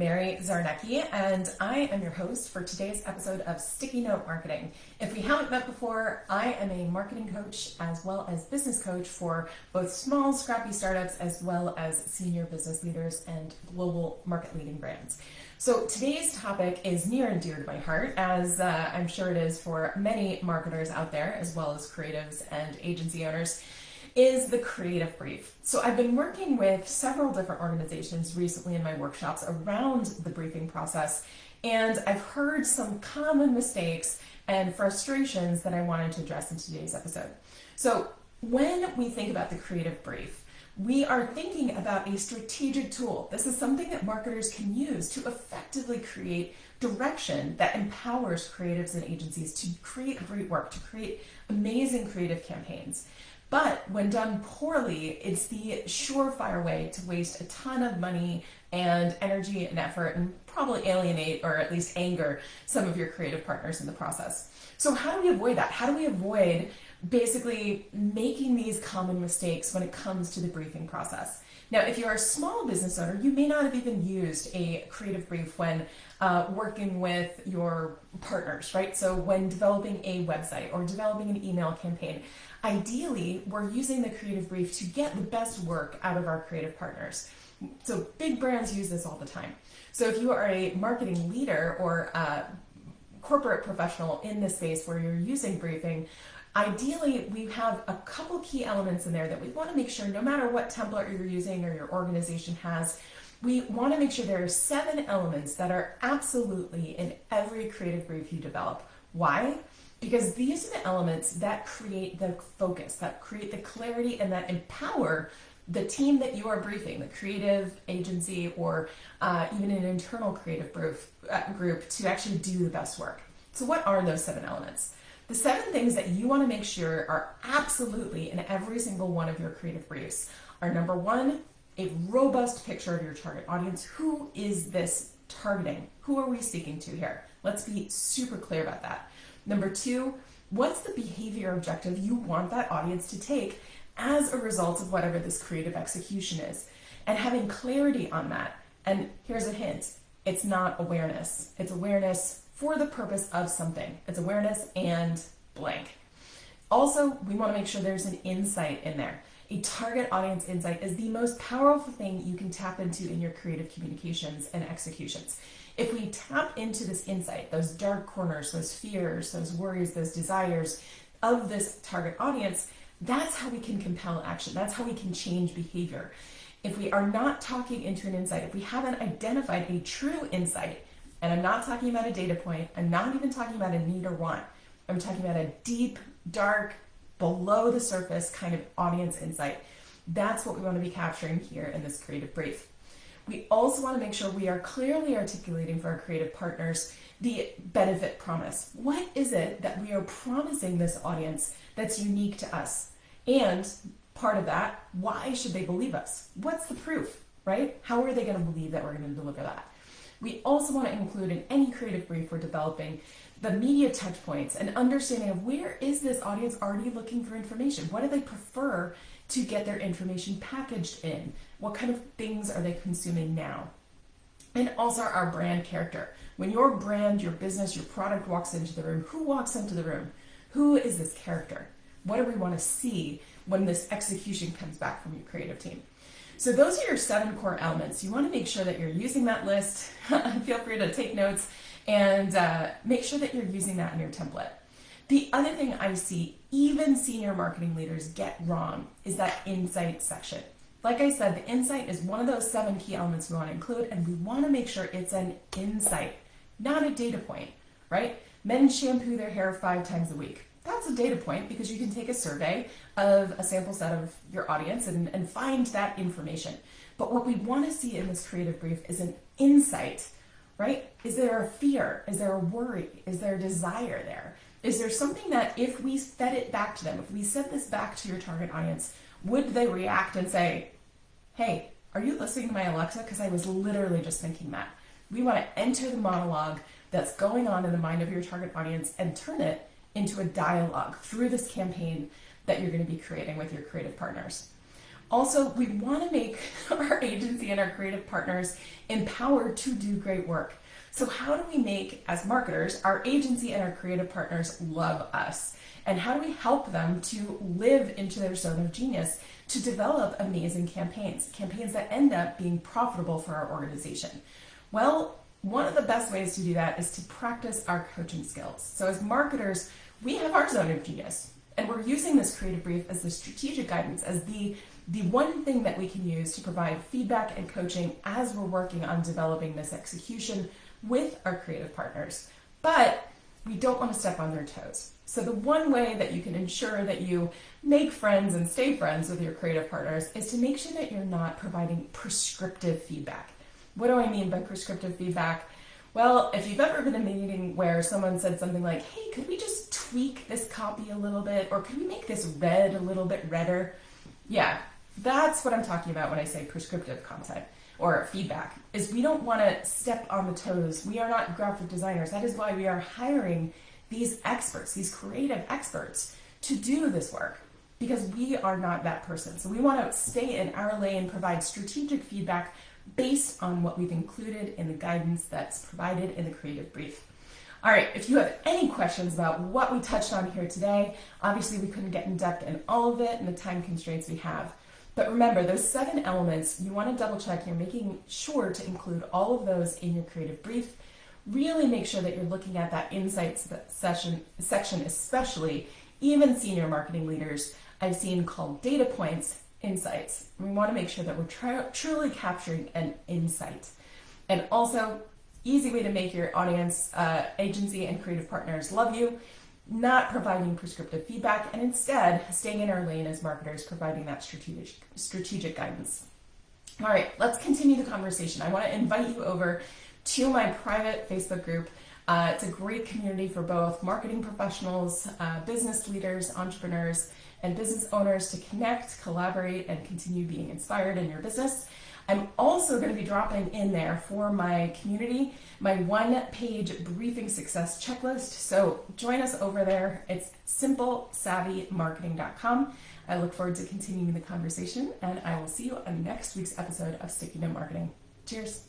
Mary Zarnecki, and I am your host for today's episode of Sticky Note Marketing. If we haven't met before, I am a marketing coach as well as business coach for both small, scrappy startups as well as senior business leaders and global market leading brands. So today's topic is near and dear to my heart, as I'm sure it is for many marketers out there, as well as creatives and agency owners, is the creative brief. So I've been working with several different organizations recently in my workshops around the briefing process, and I've heard some common mistakes and frustrations that I wanted to address in today's episode. So when we think about the creative brief, we are thinking about a strategic tool. This is something that marketers can use to effectively create direction that empowers creatives and agencies to create great work, to create amazing creative campaigns. But when done poorly, it's the surefire way to waste a ton of money and energy and effort and probably alienate or at least anger some of your creative partners in the process. So how do we avoid that? How do we avoid basically making these common mistakes when it comes to the briefing process? Now, if you're a small business owner, you may not have even used a creative brief when working with your partners, right? So when developing a website or developing an email campaign, ideally, we're using the creative brief to get the best work out of our creative partners. So big brands use this all the time. So if you are a marketing leader or a corporate professional in this space where you're using briefing, ideally, we have a couple key elements in there that we want to make sure, no matter what template you're using or your organization has, we want to make sure there are 7 elements that are absolutely in every creative brief you develop. Why? Because these are the elements that create the focus, that create the clarity, and that empower the team that you are briefing, the creative agency or even an internal creative group to actually do the best work. So what are those 7 elements? The 7 things that you want to make sure are absolutely in every single one of your creative briefs are: number 1, a robust picture of your target audience. Who is this targeting? Who are we speaking to here? Let's be super clear about that. Number 2, what's the behavior objective you want that audience to take as a result of whatever this creative execution is? And having clarity on that. And here's a hint, it's not awareness. It's awareness for the purpose of something. It's awareness and blank. Also, we want to make sure there's an insight in there. A target audience insight is the most powerful thing you can tap into in your creative communications and executions. If we tap into this insight, those dark corners, those fears, those worries, those desires of this target audience, that's how we can compel action. That's how we can change behavior. If we are not talking into an insight, if we haven't identified a true insight, and I'm not talking about a data point, I'm not even talking about a need or want, I'm talking about a deep, dark, below the surface kind of audience insight. That's what we want to be capturing here in this creative brief. We also want to make sure we are clearly articulating for our creative partners the benefit promise. What is it that we are promising this audience that's unique to us? And part of that, why should they believe us? What's the proof, right? How are they going to believe that we're going to deliver that? We also want to include in any creative brief we're developing the media touch points and understanding of where is this audience already looking for information? What do they prefer to get their information packaged in? What kind of things are they consuming now? And also our brand character. When your brand, your business, your product walks into the room, who walks into the room? Who is this character? What do we want to see when this execution comes back from your creative team? So those are your 7 core elements. You want to make sure that you're using that list. Feel free to take notes and make sure that you're using that in your template. The other thing I see even senior marketing leaders get wrong is that insight section. Like I said, the insight is one of those 7 key elements we want to include, and we want to make sure it's an insight, not a data point, right? Men shampoo their hair 5 times a week. That's a data point because you can take a survey of a sample set of your audience and find that information. But what we want to see in this creative brief is an insight, right? Is there a fear? Is there a worry? Is there a desire there? Is there something that if we fed it back to them, if we sent this back to your target audience, would they react and say, hey, are you listening to my Alexa? Because I was literally just thinking that. We want to enter the monologue that's going on in the mind of your target audience and turn it into a dialogue through this campaign that you're going to be creating with your creative partners. Also, we want to make our agency and our creative partners empowered to do great work. So how do we make, as marketers, our agency and our creative partners love us? And how do we help them to live into their zone of genius, to develop amazing campaigns that end up being profitable for our organization? Well, one of the best ways to do that is to practice our coaching skills. So as marketers, we have our zone of genius, and we're using this creative brief as the strategic guidance, as the one thing that we can use to provide feedback and coaching as we're working on developing this execution with our creative partners. But we don't want to step on their toes. So the one way that you can ensure that you make friends and stay friends with your creative partners is to make sure that you're not providing prescriptive feedback. What do I mean by prescriptive feedback? Well, if you've ever been in a meeting where someone said something like, hey, could we just tweak this copy a little bit? Or could we make this red a little bit redder? Yeah, that's what I'm talking about when I say prescriptive content or feedback, is we don't want to step on the toes. We are not graphic designers. That is why we are hiring these experts, these creative experts, to do this work, because we are not that person. So we want to stay in our lane, provide strategic feedback based on what we've included in the guidance that's provided in the creative brief. All right, if you have any questions about what we touched on here today, obviously we couldn't get in depth in all of it and the time constraints we have. But remember, those 7 elements, you want to double check, you're making sure to include all of those in your creative brief. Really make sure that you're looking at that insights section, especially even senior marketing leaders I've seen called data points insights. We want to make sure that we're truly capturing an insight. And also, easy way to make your audience, agency, and creative partners love you, not providing prescriptive feedback, and instead staying in our lane as marketers, providing that strategic guidance. All right, let's continue the conversation. I want to invite you over to my private Facebook group. It's a great community for both marketing professionals, business leaders, entrepreneurs, and business owners to connect, collaborate, and continue being inspired in your business. I'm also going to be dropping in there for my community, my 1-page briefing success checklist. So join us over there. It's simplesavvymarketing.com. I look forward to continuing the conversation, and I will see you on next week's episode of Sticky Note Marketing. Cheers.